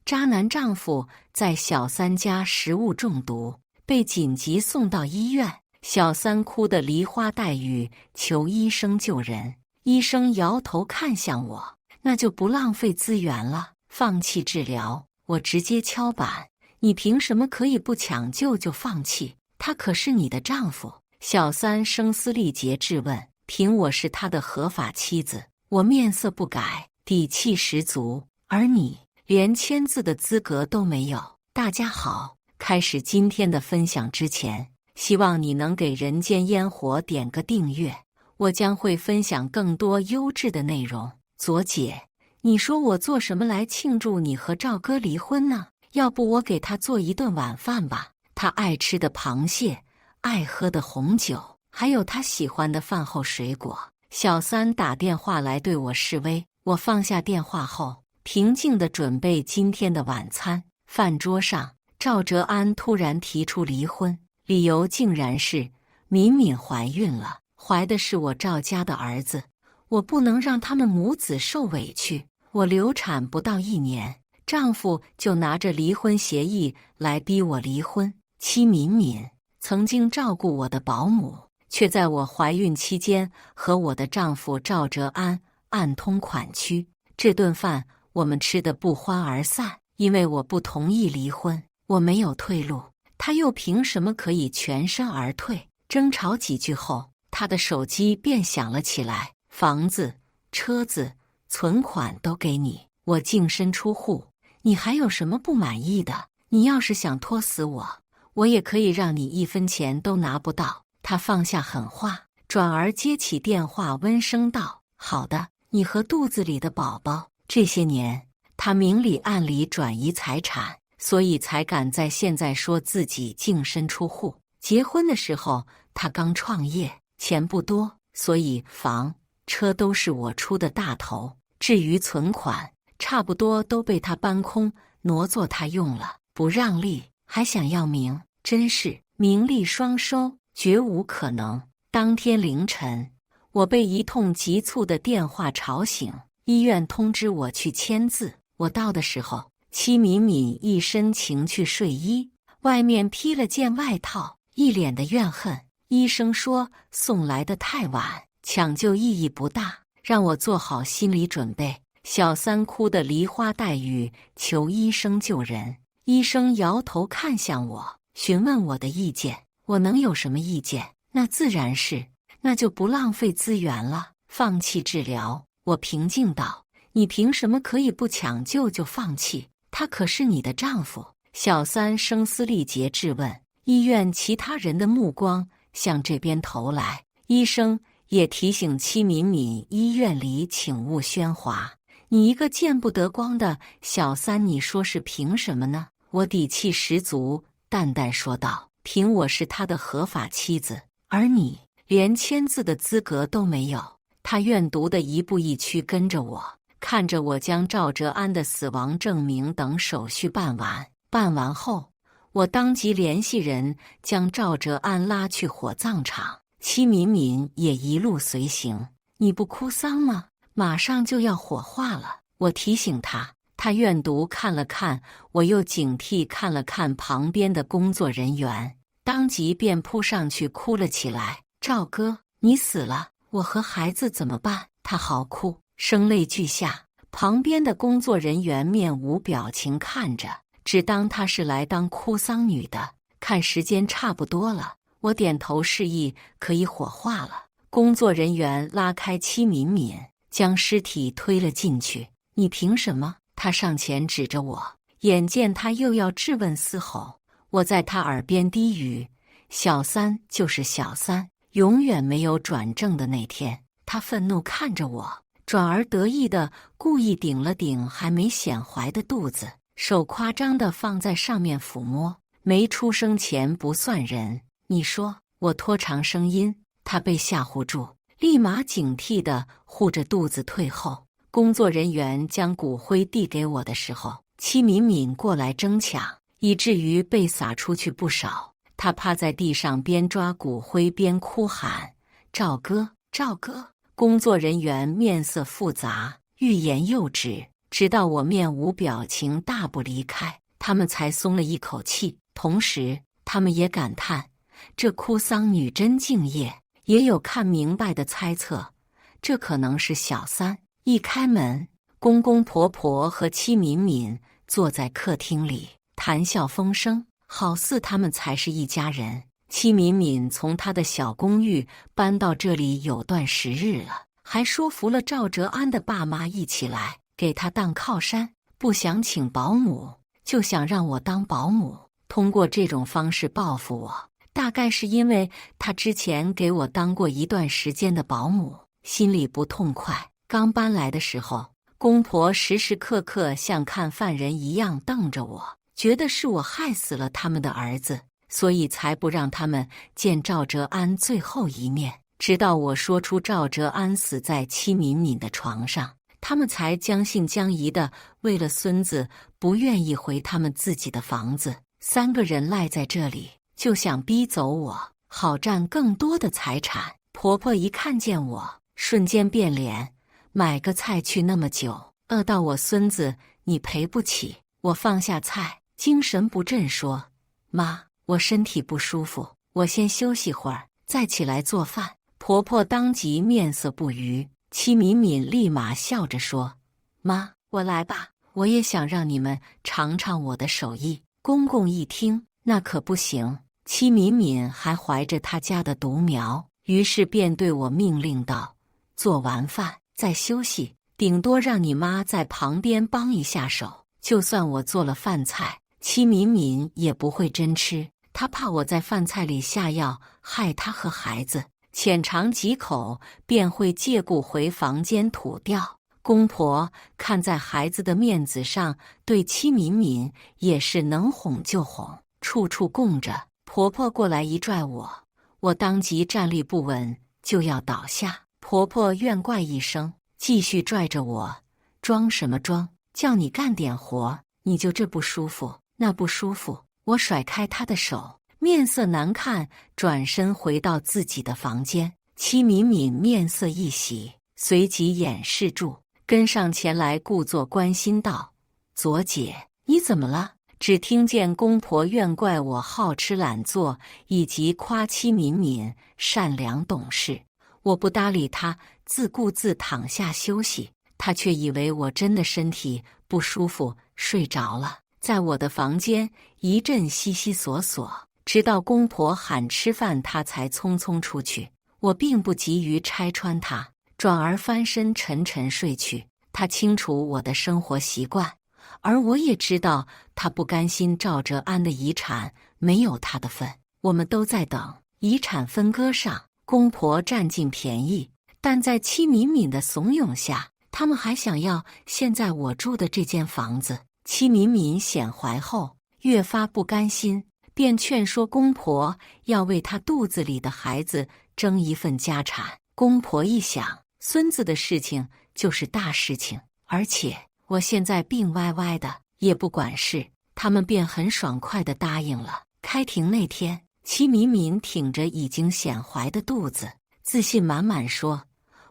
渣男丈夫在小三家食物中毒，被紧急送到医院。小三哭得梨花带雨，求医生救人。医生摇头看向我，那就不浪费资源了，放弃治疗。我直接敲板，你凭什么可以不抢救就放弃？他可是你的丈夫。小三声嘶力竭质问，凭我是他的合法妻子，我面色不改，底气十足，而你连签字的资格都没有。大家好，开始今天的分享之前，希望你能给人间烟火点个订阅，我将会分享更多优质的内容。左姐，你说我做什么来庆祝你和赵哥离婚呢？要不我给他做一顿晚饭吧，他爱吃的螃蟹，爱喝的红酒，还有他喜欢的饭后水果。小三打电话来对我示威，我放下电话后，平静地准备今天的晚餐。饭桌上，赵哲安突然提出离婚，理由竟然是敏敏怀孕了，怀的是我赵家的儿子，我不能让他们母子受委屈。我流产不到1年，丈夫就拿着离婚协议来逼我离婚。戚敏敏曾经照顾我的保姆，却在我怀孕期间和我的丈夫赵哲安暗通款曲。这顿饭我们吃得不欢而散，因为我不同意离婚，我没有退路，他又凭什么可以全身而退？争吵几句后，他的手机便响了起来，房子、车子、存款都给你，我净身出户，你还有什么不满意的？你要是想拖死我，我也可以让你1分钱都拿不到。他放下狠话，转而接起电话，温声道：好的，你和肚子里的宝宝。这些年他明里暗里转移财产，所以才敢在现在说自己净身出户。结婚的时候他刚创业，钱不多，所以房车都是我出的大头，至于存款差不多都被他搬空挪作他用了。不让利还想要名，真是名利双收，绝无可能。当天凌晨，我被一通急促的电话吵醒，医院通知我去签字。我到的时候，戚敏敏一身情趣睡衣，外面披了件外套，一脸的怨恨。医生说送来的太晚，抢救意义不大，让我做好心理准备。小三哭得梨花带雨，求医生救人。医生摇头看向我，询问我的意见。我能有什么意见？那自然是，那就不浪费资源了，放弃治疗。我平静道：你凭什么可以不抢救就放弃？他可是你的丈夫。小三声嘶力竭质问，医院其他人的目光向这边投来，医生也提醒戚敏敏，医院里请勿喧哗。你一个见不得光的小三，你说是凭什么呢？我底气十足，淡淡说道：凭我是他的合法妻子，而你连签字的资格都没有。他怨毒的一步一趋跟着我，看着我将赵哲安的死亡证明等手续办完。办完后，我当即联系人将赵哲安拉去火葬场，戚敏敏也一路随行。你不哭丧吗？马上就要火化了，我提醒他。他怨毒看了看我，又警惕看了看旁边的工作人员，当即便扑上去哭了起来。赵哥，你死了，我和孩子怎么办？他嚎哭，声泪俱下。旁边的工作人员面无表情看着，只当她是来当哭丧女的。看时间差不多了，我点头示意可以火化了。工作人员拉开戚敏敏，将尸体推了进去。你凭什么？他上前指着我，眼见他又要质问嘶吼，我在他耳边低语：小三就是小三，永远没有转正的那天。他愤怒看着我，转而得意的故意顶了顶还没显怀的肚子，手夸张的放在上面抚摸。没出生前不算人，你说？我拖长声音。他被吓唬住，立马警惕的护着肚子退后。工作人员将骨灰递给我的时候，戚敏敏过来争抢，以至于被撒出去不少。她趴在地上边抓骨灰边哭喊：赵哥，赵哥！工作人员面色复杂，欲言又止，直到我面无表情大步离开，他们才松了一口气。同时，他们也感叹，这哭丧女真敬业。也有看明白的猜测，这可能是小三。一开门，公公婆婆和戚敏敏坐在客厅里，谈笑风生，好似他们才是一家人。戚敏敏从她的小公寓搬到这里有段时日了，还说服了赵哲安的爸妈一起来给她当靠山，不想请保姆，就想让我当保姆，通过这种方式报复我。大概是因为他之前给我当过一段时间的保姆，心里不痛快。刚搬来的时候，公婆时时刻刻像看犯人一样瞪着我，觉得是我害死了他们的儿子，所以才不让他们见赵哲安最后一面。直到我说出赵哲安死在戚敏敏的床上，他们才将信将疑的为了孙子不愿意回他们自己的房子，3个人赖在这里，就想逼走我，好占更多的财产。婆婆一看见我，瞬间变脸，买个菜去那么久，饿到我孙子你赔不起。我放下菜，精神不振说：“妈，我身体不舒服，我先休息会儿，再起来做饭。”婆婆当即面色不愉，戚敏敏立马笑着说：“妈，我来吧，我也想让你们尝尝我的手艺。”公公一听，那可不行。戚敏敏还怀着他家的独苗，于是便对我命令道：“做完饭再休息，顶多让你妈在旁边帮一下手。就算我做了饭菜，戚敏敏也不会真吃，她怕我在饭菜里下药害她和孩子，浅尝几口便会借故回房间吐掉。”公婆看在孩子的面子上，对戚敏敏也是能哄就哄，处处供着。婆婆过来一拽我，我当即站立不稳，就要倒下。婆婆怨怪一声，继续拽着我：“装什么装？叫你干点活，你就这不舒服那不舒服。”我甩开她的手，面色难看，转身回到自己的房间。戚敏敏面色一喜，随即掩饰住，跟上前来故作关心道：“左姐，你怎么了？”只听见公婆怨怪我好吃懒做，以及夸戚敏敏善良懂事。我不搭理他，自顾自躺下休息。他却以为我真的身体不舒服，睡着了，在我的房间一阵悉悉索索，直到公婆喊吃饭，他才匆匆出去。我并不急于拆穿他，转而翻身沉沉睡去。他清楚我的生活习惯，而我也知道他不甘心赵哲安的遗产没有他的份。我们都在等遗产分割上，公婆占尽便宜，但在戚敏敏的怂恿下，他们还想要现在我住的这间房子。戚敏敏显怀后，越发不甘心，便劝说公婆要为他肚子里的孩子争一份家产。公婆一想，孙子的事情就是大事情，而且我现在病歪歪的，也不管事，他们便很爽快地答应了。开庭那天，戚敏敏挺着已经显怀的肚子，自信满满说：“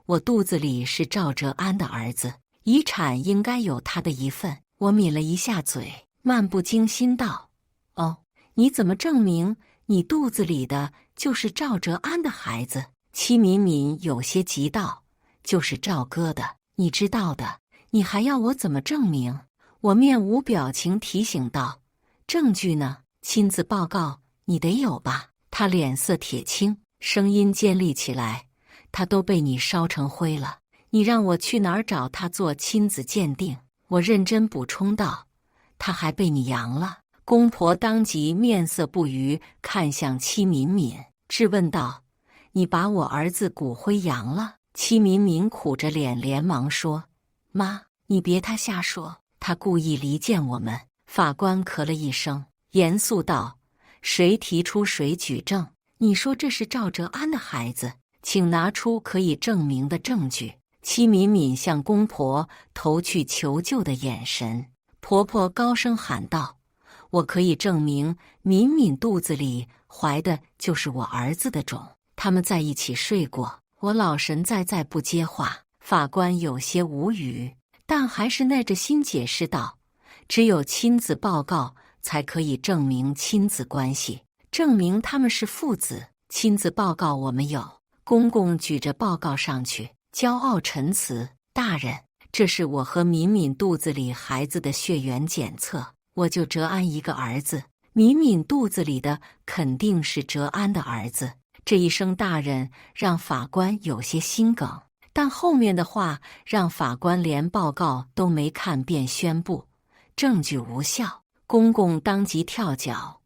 我肚子里是赵哲安的儿子，遗产应该有他的一份。”我抿了一下嘴，漫不经心道：“哦，你怎么证明你肚子里的就是赵哲安的孩子？”戚敏敏有些急道：“就是赵哥的，你知道的，你还要我怎么证明？”我面无表情提醒道：“证据呢？亲自报告你得有吧？”他脸色铁青，声音尖利起来：“他都被你烧成灰了，你让我去哪儿找他做亲子鉴定？”我认真补充道：“他还被你扬了。”公婆当即面色不愉，看向戚敏敏，质问道：“你把我儿子骨灰扬了？”戚敏敏苦着脸连忙说：“妈，你别他瞎说，他故意离间我们。”法官咳了一声，严肃道：“谁提出谁举证。你说这是赵哲安的孩子，请拿出可以证明的证据。”戚敏敏向公婆投去求救的眼神，婆婆高声喊道：“我可以证明敏敏肚子里怀的就是我儿子的种，他们在一起睡过。”我老神在不接话，法官有些无语，但还是耐着心解释道：“只有亲子报告才可以证明亲子关系，证明他们是父子。亲子报告我们有。”公公举着报告上去，骄傲陈词：“大人，这是我和敏敏肚子里孩子的血缘检测，我就哲安一个儿子，敏敏肚子里的肯定是哲安的儿子。”这一声大人让法官有些心梗，但后面的话让法官连报告都没看便宣布证据无效。公公当即跳脚：“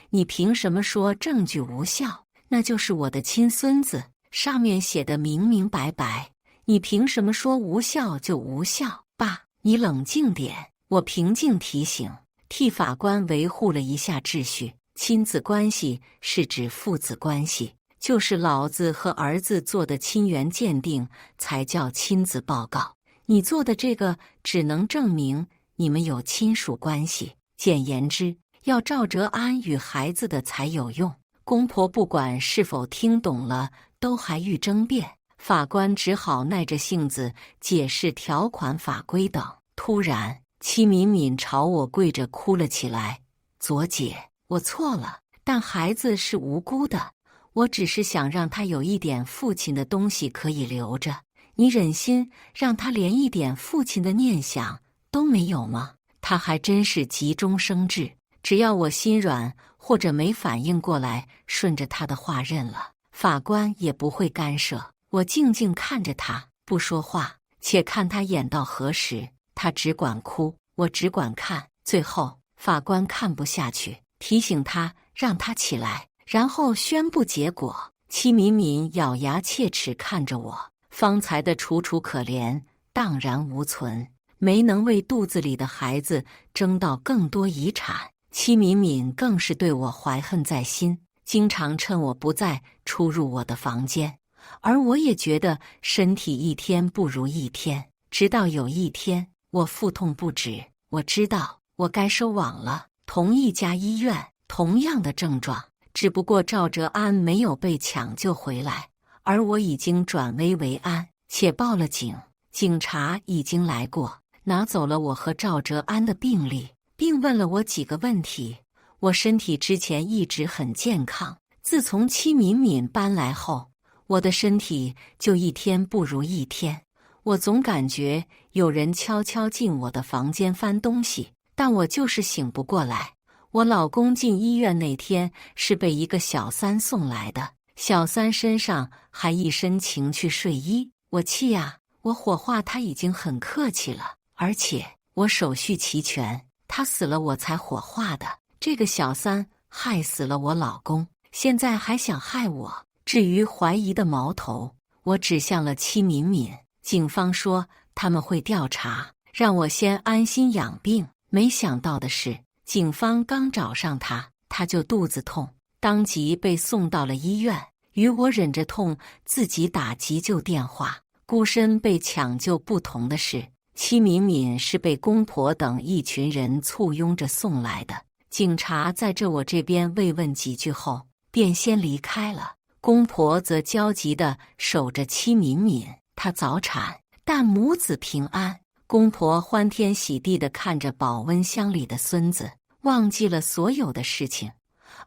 你凭什么说证据无效？那就是我的亲孙子，上面写的明明白白，你凭什么说无效就无效？”“爸，你冷静点。”我平静提醒，替法官维护了一下秩序。亲子关系是指父子关系，就是老子和儿子做的亲缘鉴定才叫亲子报告。你做的这个只能证明你们有亲属关系，简言之，要赵哲安与孩子的才有用。公婆不管是否听懂了，都还欲争辩，法官只好耐着性子解释条款法规等。突然，戚敏敏朝我跪着哭了起来：“左姐，我错了，但孩子是无辜的，我只是想让他有一点父亲的东西可以留着，你忍心让他连一点父亲的念想都没有吗？”他还真是急中生智，只要我心软或者没反应过来，顺着他的话认了，法官也不会干涉。我静静看着他，不说话，且看他演到何时。他只管哭，我只管看。最后，法官看不下去，提醒他让他起来，然后宣布结果。戚敏敏咬牙切齿看着我，方才的楚楚可怜荡然无存，没能为肚子里的孩子争到更多遗产。戚敏敏更是对我怀恨在心，经常趁我不在出入我的房间，而我也觉得身体一天不如一天。直到有一天，我腹痛不止，我知道我该收网了。同一家医院，同样的症状，只不过赵哲安没有被抢救回来，而我已经转危为安，且报了警。警察已经来过，拿走了我和赵哲安的病历，并问了我几个问题。我身体之前一直很健康，自从戚敏敏搬来后，我的身体就一天不如一天。我总感觉有人悄悄进我的房间翻东西，但我就是醒不过来。我老公进医院那天是被一个小三送来的，小三身上还一身情趣睡衣。我气啊！我火化他已经很客气了，而且我手续齐全，他死了我才火化的。这个小三害死了我老公，现在还想害我。至于怀疑的矛头，我指向了戚敏敏。警方说他们会调查，让我先安心养病。没想到的是，警方刚找上他，他就肚子痛，当即被送到了医院。与我忍着痛自己打急救电话，孤身被抢救不同的是，戚敏敏是被公婆等一群人簇拥着送来的。警察在我这边慰问几句后，便先离开了。公婆则焦急地守着戚敏敏，她早产，但母子平安。公婆欢天喜地地看着保温箱里的孙子，忘记了所有的事情，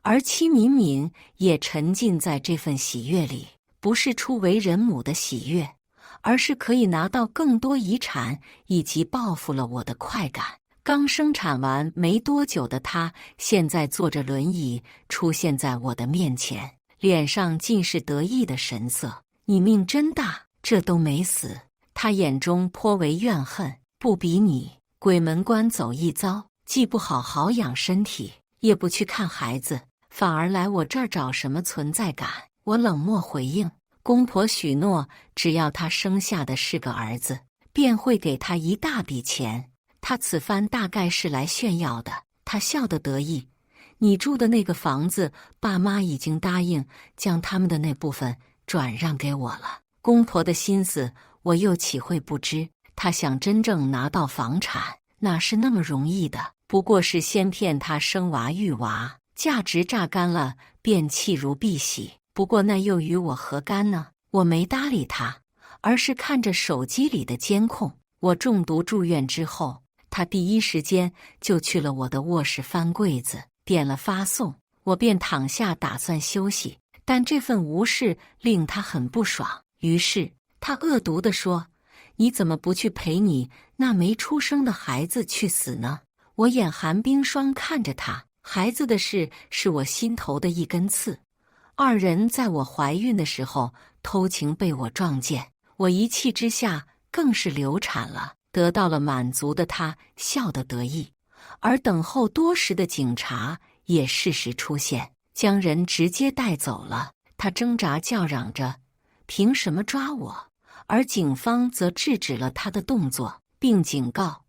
而戚敏敏也沉浸在这份喜悦里，不是出为人母的喜悦，而是可以拿到更多遗产以及报复了我的快感。刚生产完没多久的她，现在坐着轮椅出现在我的面前，脸上尽是得意的神色。你命真大，这都没死。她眼中颇为怨恨，不比你鬼门关走一遭，既不好好养身体，也不去看孩子，反而来我这儿找什么存在感？我冷漠回应，公婆许诺，只要他生下的是个儿子，便会给他一大笔钱。他此番大概是来炫耀的。他笑得得意，你住的那个房子，爸妈已经答应将他们的那部分转让给我了。公婆的心思我又岂会不知？他想真正拿到房产，哪是那么容易的？不过是先骗他生娃育娃，价值榨干了，便弃如敝屣。不过那又与我何干呢？我没搭理他，而是看着手机里的监控。我中毒住院之后，他第一时间就去了我的卧室翻柜子，点了发送，我便躺下打算休息。但这份无视令他很不爽，于是他恶毒地说：“你怎么不去陪你那没出生的孩子去死呢？”我眼含冰霜看着他，孩子的事是我心头的一根刺。二人在我怀孕的时候偷情被我撞见，我一气之下更是流产了。得到了满足的他笑得得意，而等候多时的警察也适时出现，将人直接带走了。他挣扎叫嚷着：“凭什么抓我？”而警方则制止了他的动作，并警告：“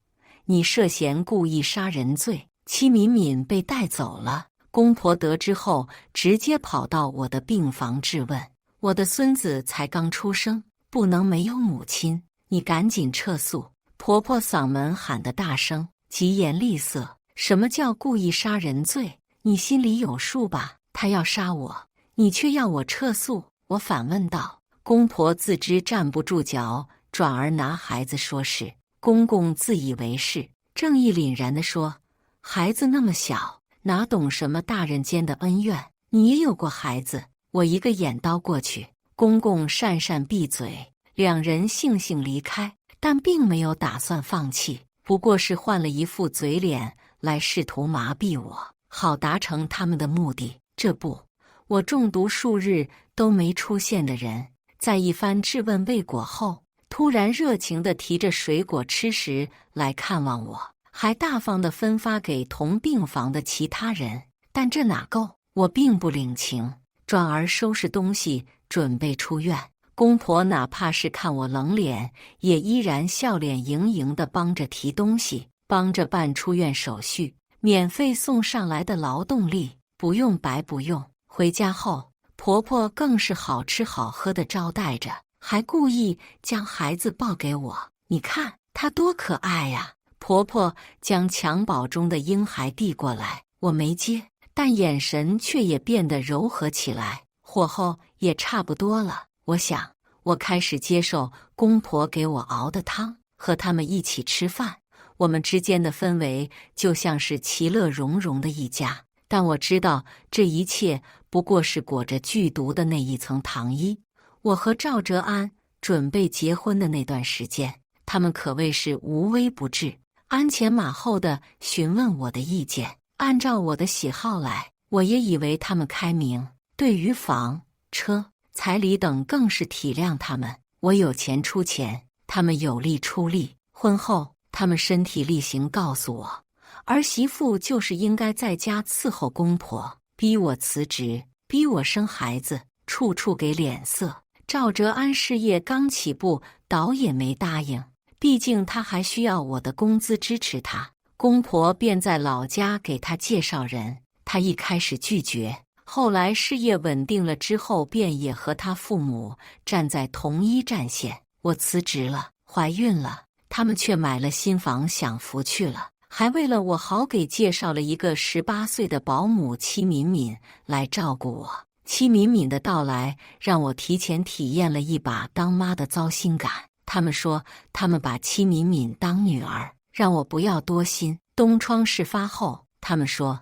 你涉嫌故意杀人罪。”戚敏敏被带走了。公婆得知后，直接跑到我的病房质问：“我的孙子才刚出生，不能没有母亲，你赶紧撤诉！”婆婆嗓门喊得大声，疾言厉色：“什么叫故意杀人罪？你心里有数吧？他要杀我，你却要我撤诉。”我反问道。公婆自知站不住脚，转而拿孩子说事。公公自以为是，正义凛然地说：“孩子那么小，哪懂什么大人间的恩怨？你也有过孩子。”我一个眼刀过去，公公讪讪闭嘴，两人悻悻离开。但并没有打算放弃，不过是换了一副嘴脸来试图麻痹我，好达成他们的目的。这不，我中毒数日都没出现的人，在一番质问未果后，突然热情地提着水果吃食来看望我，还大方地分发给同病房的其他人。但这哪够？我并不领情，转而收拾东西准备出院。公婆哪怕是看我冷脸，也依然笑脸盈盈地帮着提东西，帮着办出院手续。免费送上来的劳动力，不用白不用。回家后，婆婆更是好吃好喝地招待着，还故意将孩子抱给我。你看他多可爱呀！婆婆将襁褓中的婴孩递过来，我没接，但眼神却也变得柔和起来。火候也差不多了。我想，我开始接受公婆给我熬的汤，和他们一起吃饭。我们之间的氛围就像是其乐融融的一家。但我知道，这一切不过是裹着剧毒的那一层糖衣。我和赵哲安准备结婚的那段时间，他们可谓是无微不至，鞍前马后的询问我的意见，按照我的喜好来。我也以为他们开明，对于房、车、彩礼等更是体谅他们。我有钱出钱，他们有力出力。婚后，他们身体力行告诉我，儿媳妇就是应该在家伺候公婆，逼我辞职，逼我生孩子，处处给脸色。赵哲安事业刚起步，倒也没答应，毕竟他还需要我的工资支持他。公婆便在老家给他介绍人，他一开始拒绝。后来事业稳定了之后，便也和他父母站在同一战线。我辞职了，怀孕了，他们却买了新房享福去了，还为了我好给介绍了一个18岁的保姆戚敏敏来照顾我。戚敏敏的到来让我提前体验了一把当妈的糟心感。他们说他们把戚敏敏当女儿，让我不要多心。东窗事发后，他们说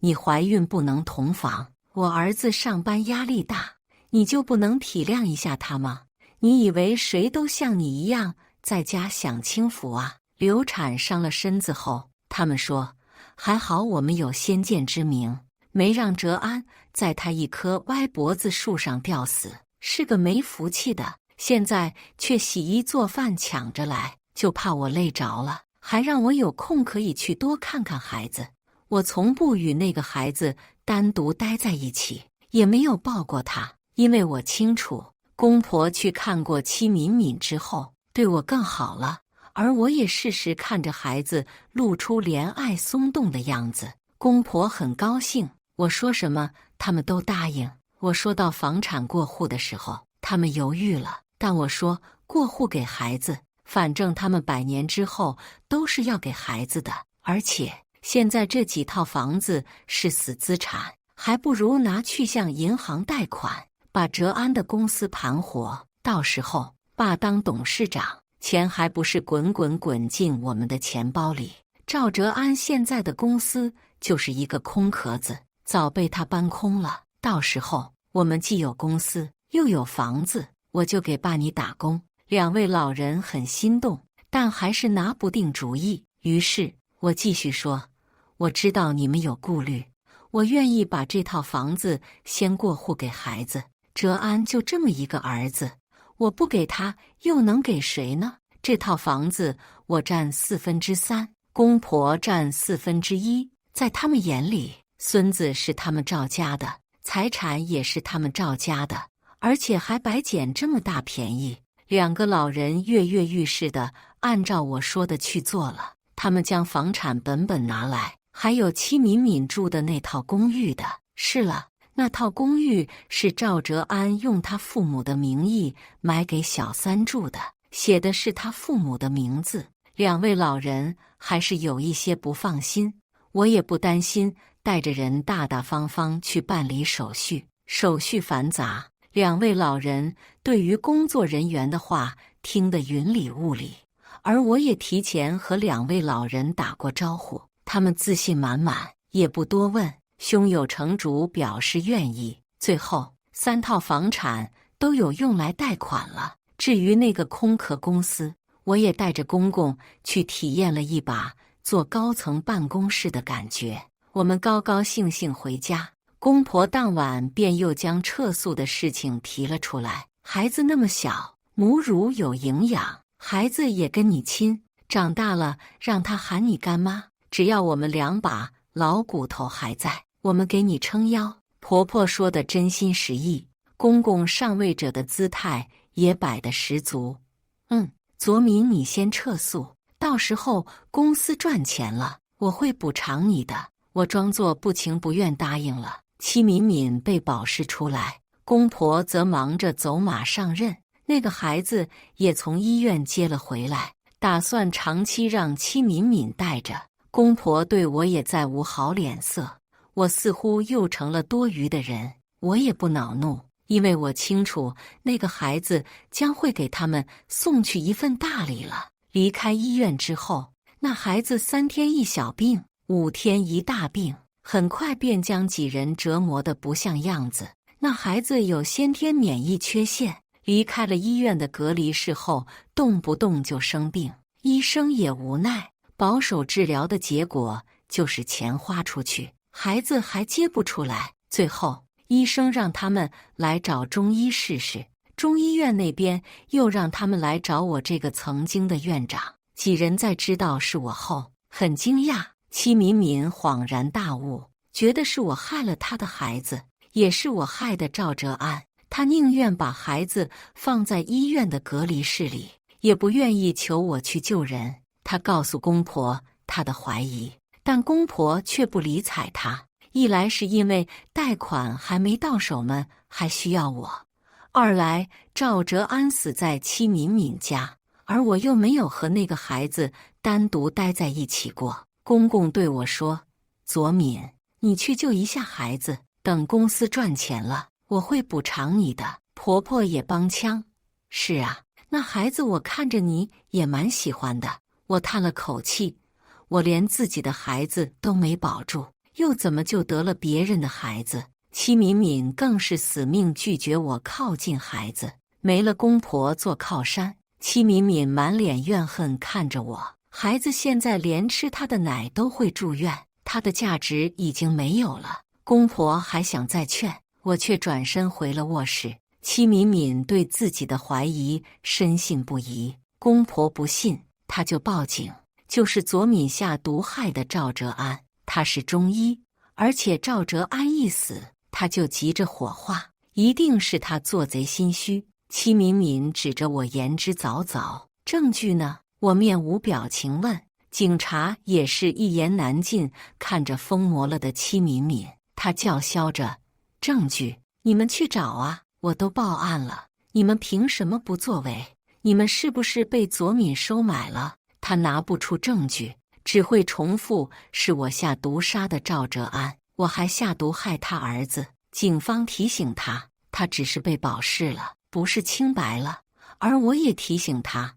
你怀孕不能同房，我儿子上班压力大，你就不能体谅一下他吗？你以为谁都像你一样在家享清福啊？流产伤了身子后，他们说还好我们有先见之明，没让哲安在他一棵歪脖子树上吊死，是个没福气的。现在却洗衣做饭抢着来，就怕我累着了，还让我有空可以去多看看孩子。我从不与那个孩子单独待在一起，也没有抱过他，因为我清楚，公婆去看过戚敏敏之后，对我更好了。而我也适时看着孩子露出怜爱松动的样子，公婆很高兴。我说什么，他们都答应。我说到房产过户的时候，他们犹豫了，但我说过户给孩子，反正他们100年之后都是要给孩子的，而且现在这几套房子是死资产，还不如拿去向银行贷款，把哲安的公司盘活，到时候爸当董事长，钱还不是滚滚滚进我们的钱包里。赵哲安现在的公司就是一个空壳子，早被他搬空了。到时候我们既有公司又有房子，我就给爸你打工。两位老人很心动，但还是拿不定主意。于是我继续说，我知道你们有顾虑，我愿意把这套房子先过户给孩子。哲安就这么一个儿子，我不给他又能给谁呢？这套房子我占3/4，公婆占1/4，在他们眼里，孙子是他们赵家的，财产也是他们赵家的，而且还白捡这么大便宜。两个老人跃跃欲试地按照我说的去做了。他们将房产本本拿来，还有戚敏敏住的那套公寓的。是了，那套公寓是赵哲安用他父母的名义买给小三住的，写的是他父母的名字。两位老人还是有一些不放心，我也不担心带着人大大方方去办理手续，手续繁杂。两位老人对于工作人员的话听得云里雾里，而我也提前和两位老人打过招呼，他们自信满满，也不多问，胸有成竹表示愿意。最后3套房产都有用来贷款了。至于那个空壳公司，我也带着公公去体验了一把做高层办公室的感觉。我们高高兴兴回家，公婆当晚便又将撤诉的事情提了出来。孩子那么小，母乳有营养，孩子也跟你亲，长大了让他喊你干妈，只要我们2把老骨头还在，我们给你撑腰。婆婆说的真心实意，公公上位者的姿态也摆得十足。左敏，你先撤诉，到时候公司赚钱了，我会补偿你的。我装作不情不愿答应了。戚敏敏被保释出来，公婆则忙着走马上任。那个孩子也从医院接了回来，打算长期让戚敏敏带着。公婆对我也再无好脸色，我似乎又成了多余的人。我也不恼怒，因为我清楚那个孩子将会给他们送去一份大礼了。离开医院之后，那孩子3天一小病，5天一大病，很快便将几人折磨得不像样子。那孩子有先天免疫缺陷，离开了医院的隔离室后，动不动就生病，医生也无奈，保守治疗的结果就是钱花出去，孩子还接不出来。最后医生让他们来找中医试试，中医院那边又让他们来找我这个曾经的院长。几人在知道是我后，很惊讶。戚敏敏恍然大悟，觉得是我害了他的孩子，也是我害的赵哲安。他宁愿把孩子放在医院的隔离室里，也不愿意求我去救人。他告诉公婆他的怀疑，但公婆却不理睬他。一来是因为贷款还没到手们还需要我，二来赵哲安死在戚敏敏家，而我又没有和那个孩子单独待在一起过。公公对我说，左敏，你去救一下孩子，等公司赚钱了，我会补偿你的。婆婆也帮腔，是啊，那孩子我看着你也蛮喜欢的。我叹了口气，我连自己的孩子都没保住，又怎么就得了别人的孩子？戚敏敏更是死命拒绝我靠近孩子，没了公婆做靠山，戚敏敏满脸怨恨看着我。孩子现在连吃他的奶都会住院，他的价值已经没有了。公婆还想再劝，我却转身回了卧室。戚敏敏对自己的怀疑深信不疑，公婆不信，他就报警，就是左敏下毒害的赵哲安。他是中医，而且赵哲安一死，他就急着火化，一定是他做贼心虚。戚敏敏指着我言之凿凿，证据呢？我面无表情问。警察也是一言难尽，看着疯魔了的戚敏敏，他叫嚣着，证据你们去找啊，我都报案了，你们凭什么不作为？你们是不是被左敏收买了？他拿不出证据，只会重复是我下毒杀的赵哲安，我还下毒害他儿子。警方提醒他，他只是被保释了，不是清白了。而我也提醒他，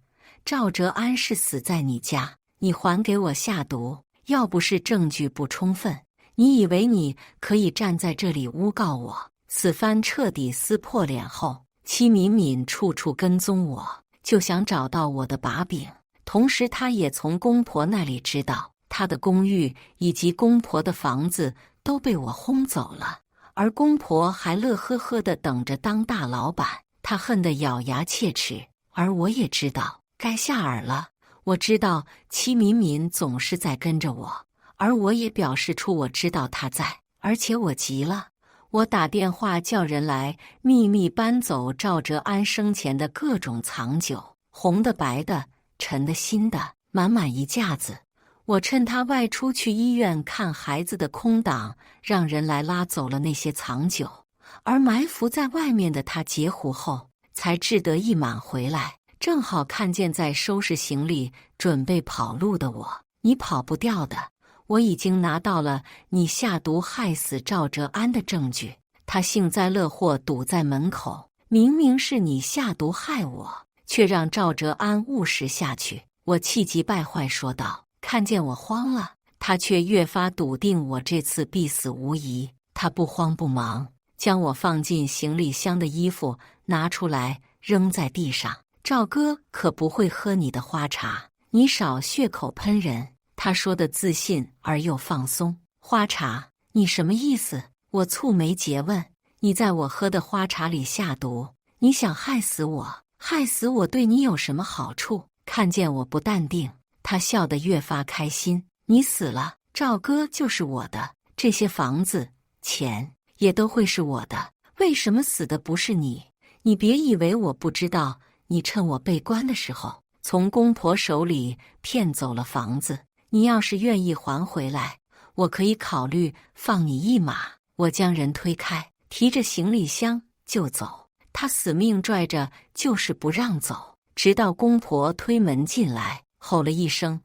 赵哲安是死在你家，你还给我下毒，要不是证据不充分，你以为你可以站在这里诬告我？”此番彻底撕破脸后，戚敏敏处处跟踪我，就想找到我的把柄。同时，她也从公婆那里知道，她的公寓以及公婆的房子都被我轰走了，而公婆还乐呵呵地等着当大老板。她恨得咬牙切齿，而我也知道该下饵了。我知道戚敏敏总是在跟着我，而我也表示出我知道她在，而且我急了。我打电话叫人来秘密搬走赵哲安生前的各种藏酒，红的、白的、沉的、新的，满满一架子。我趁他外出去医院看孩子的空档，让人来拉走了那些藏酒，而埋伏在外面的他截胡后，才志得意满回来，正好看见在收拾行李准备跑路的我。你跑不掉的，我已经拿到了你下毒害死赵哲安的证据，他幸灾乐祸堵在门口，明明是你下毒害我，却让赵哲安误食下去。我气急败坏说道。看见我慌了，他却越发笃定我这次必死无疑。他不慌不忙，将我放进行李箱的衣服拿出来扔在地上。赵哥可不会喝你的花茶，你少血口喷人。他说的自信而又放松。花茶？你什么意思？我蹙眉诘问。你在我喝的花茶里下毒，你想害死我？害死我对你有什么好处？看见我不淡定，他笑得越发开心。你死了，赵哥就是我的，这些房子、钱也都会是我的。为什么死的不是你？你别以为我不知道，你趁我被关的时候，从公婆手里骗走了房子。你要是愿意还回来，我可以考虑放你一马。我将人推开，提着行李箱就走。他死命拽着，就是不让走，直到公婆推门进来，吼了一声：“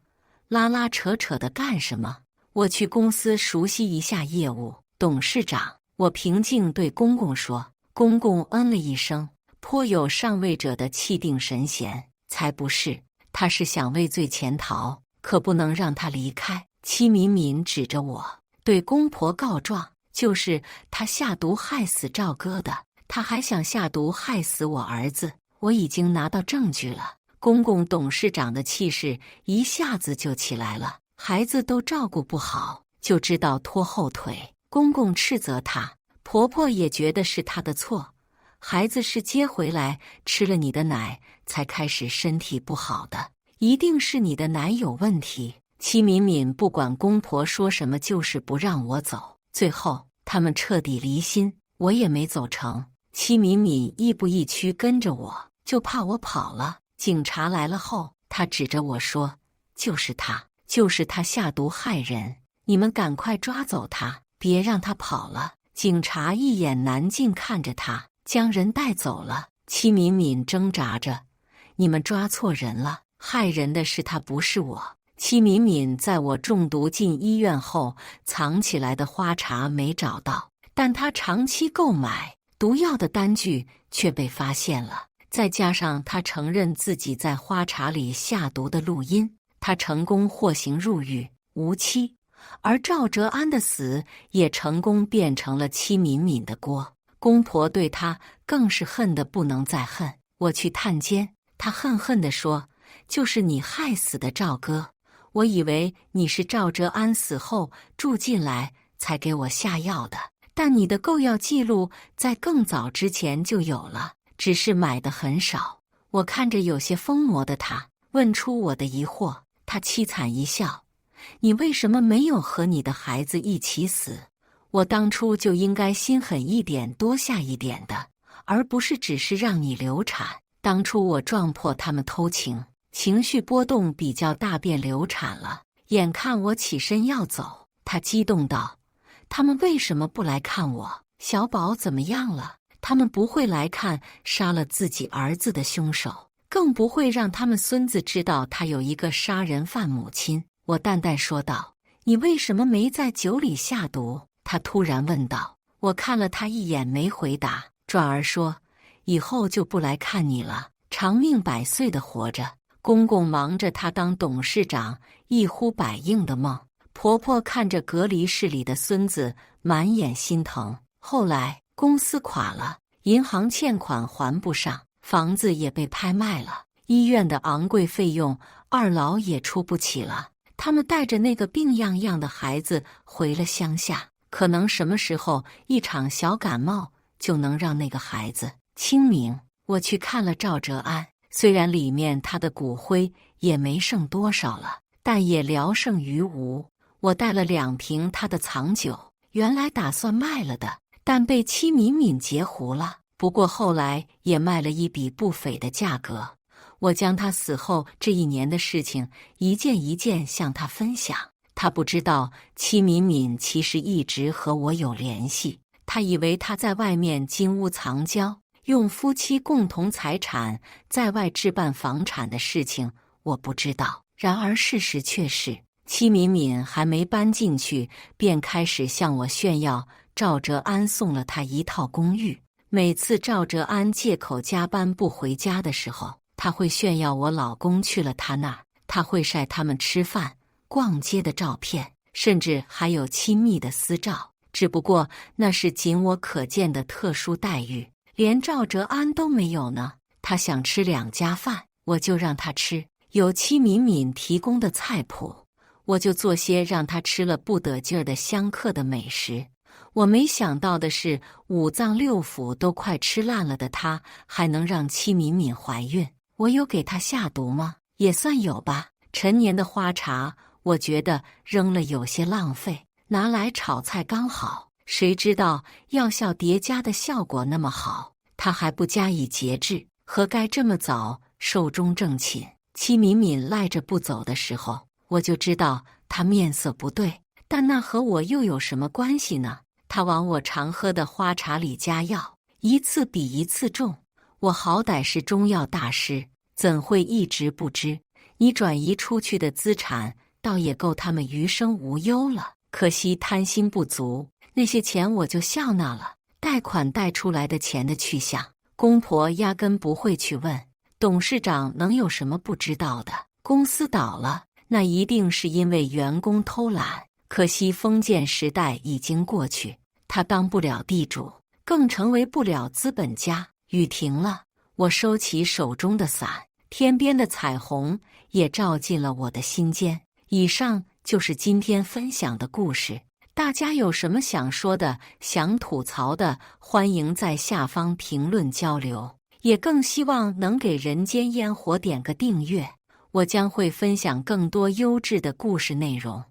拉拉扯扯的干什么？我去公司熟悉一下业务。”董事长，我平静对公公说。公公嗯了一声，颇有上位者的气定神闲。才不是，他是想畏罪潜逃，可不能让他离开。戚敏敏指着我，对公婆告状，就是他下毒害死赵哥的，他还想下毒害死我儿子。我已经拿到证据了。公公董事长的气势一下子就起来了，孩子都照顾不好，就知道拖后腿。公公斥责他，婆婆也觉得是她的错，孩子是接回来吃了你的奶才开始身体不好的，一定是你的奶有问题。戚敏敏不管公婆说什么，就是不让我走。最后他们彻底离心，我也没走成。戚敏敏亦步亦趋跟着我，就怕我跑了。警察来了后，他指着我说：“就是他下毒害人，你们赶快抓走他，别让他跑了。”警察一眼难尽看着他，将人带走了。戚敏敏挣扎着：“你们抓错人了，害人的是他，不是我。”戚敏敏在我中毒进医院后，藏起来的花茶没找到，但她长期购买毒药的单据却被发现了。再加上他承认自己在花茶里下毒的录音，他成功获刑入狱，无期。而赵哲安的死也成功变成了戚敏敏的锅，公婆对他更是恨得不能再恨。我去探监，他恨恨地说：“就是你害死的赵哥，我以为你是赵哲安死后住进来才给我下药的，但你的购药记录在更早之前就有了。”只是买的很少。我看着有些疯魔的他，问出我的疑惑。他凄惨一笑：“你为什么没有和你的孩子一起死？我当初就应该心狠一点，多下一点的，而不是只是让你流产。当初我撞破他们偷情，情绪波动比较大，便流产了。眼看我起身要走，他激动道：他们为什么不来看我？小宝怎么样了？他们不会来看杀了自己儿子的凶手，更不会让他们孙子知道他有一个杀人犯母亲。”我淡淡说道：“你为什么没在酒里下毒？”他突然问道。我看了他一眼，没回答，转而说：“以后就不来看你了，长命百岁的活着。”公公忙着他当董事长一呼百应的梦，婆婆看着隔离室里的孙子，满眼心疼。后来公司垮了，银行欠款还不上，房子也被拍卖了，医院的昂贵费用二老也出不起了。他们带着那个病怏怏的孩子回了乡下，可能什么时候一场小感冒就能让那个孩子清明。我去看了赵哲安，虽然里面他的骨灰也没剩多少了，但也聊胜于无。我带了2瓶他的藏酒，原来打算卖了的，但被戚敏敏截胡了。不过后来也卖了一笔不菲的价格。我将他死后这1年的事情一件一件向他分享。他不知道戚敏敏其实一直和我有联系，他以为他在外面金屋藏娇，用夫妻共同财产在外置办房产的事情我不知道。然而事实却是，戚敏敏还没搬进去，便开始向我炫耀赵哲安送了他一套公寓。每次赵哲安借口加班不回家的时候，他会炫耀我老公去了他那儿，他会晒他们吃饭、逛街的照片，甚至还有亲密的私照。只不过那是仅我可见的特殊待遇，连赵哲安都没有呢。他想吃2家饭，我就让他吃，有戚敏敏提供的菜谱，我就做些让他吃了不得劲儿的香客的美食。我没想到的是，5脏6腑都快吃烂了的他，还能让戚敏敏怀孕。我有给他下毒吗？也算有吧。陈年的花茶，我觉得扔了有些浪费，拿来炒菜刚好。谁知道药效叠加的效果那么好，他还不加以节制，何该这么早寿终正寝？戚敏敏赖着不走的时候，我就知道他面色不对，但那和我又有什么关系呢？他往我常喝的花茶里加药，一次比一次重。我好歹是中药大师，怎会一直不知？你转移出去的资产，倒也够他们余生无忧了。可惜贪心不足，那些钱我就笑纳了。贷款贷出来的钱的去向，公婆压根不会去问。董事长能有什么不知道的？公司倒了，那一定是因为员工偷懒。可惜封建时代已经过去，他当不了地主，更成为不了资本家。雨停了，我收起手中的伞，天边的彩虹也照进了我的心间。以上就是今天分享的故事，大家有什么想说的、想吐槽的，欢迎在下方评论交流，也更希望能给人间烟火点个订阅，我将会分享更多优质的故事内容。